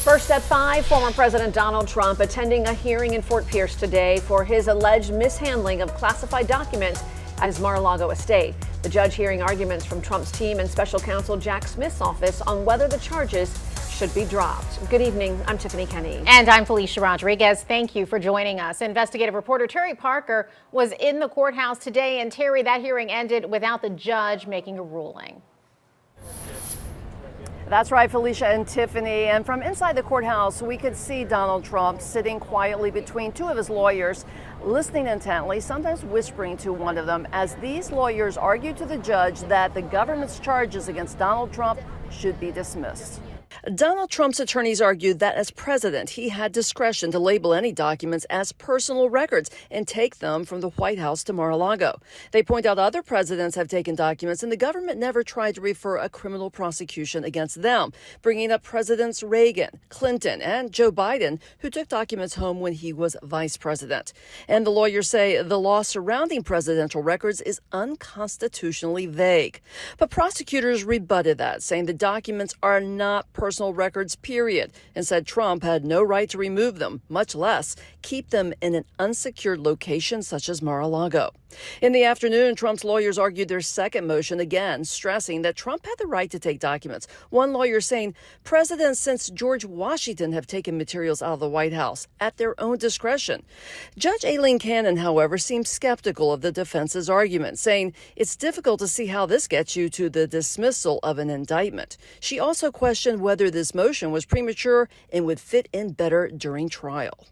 First at 5, former President Donald Trump attending a hearing in Fort Pierce today for his alleged mishandling of classified documents at his Mar-a-Lago estate. The judge hearing arguments from Trump's team and special counsel Jack Smith's office on whether the charges should be dropped. Good evening. I'm Tiffany Kenny. And I'm Felicia Rodriguez. Thank you for joining us. Investigative reporter Terry Parker was in the courthouse today. And Terry, that hearing ended without the judge making a ruling. That's right, Felicia and Tiffany. And from inside the courthouse, we could see Donald Trump sitting quietly between two of his lawyers, listening intently, sometimes whispering to one of them, as these lawyers argued to the judge that the government's charges against Donald Trump should be dismissed. Donald Trump's attorneys argued that as president, he had discretion to label any documents as personal records and take them from the White House to Mar-a-Lago. They point out other presidents have taken documents and the government never tried to refer a criminal prosecution against them, bringing up Presidents Reagan, Clinton, and Joe Biden, who took documents home when he was vice president. And the lawyers say the law surrounding presidential records is unconstitutionally vague. But prosecutors rebutted that, saying the documents are not personal records, period, and said Trump had no right to remove them, much less keep them in an unsecured location such as Mar-a-Lago. In the afternoon, Trump's lawyers argued their second motion, again stressing that Trump had the right to take documents. One lawyer saying presidents since George Washington have taken materials out of the White House at their own discretion. Judge Aileen Cannon, however, seemed skeptical of the defense's argument, saying it's difficult to see how this gets you to the dismissal of an indictment. She also questioned whether this motion was premature and would fit in better during trial.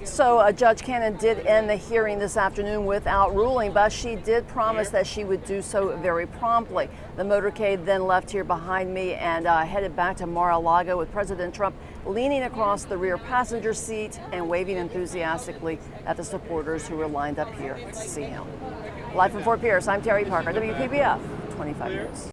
So Judge Cannon did end the hearing this afternoon without ruling, but she did promise that she would do so very promptly. The motorcade then left here behind me and headed back to Mar-a-Lago with President Trump leaning across the rear passenger seat and waving enthusiastically at the supporters who were lined up here to see him. Live from Fort Pierce, I'm Terry Parker, WPBF 25 News.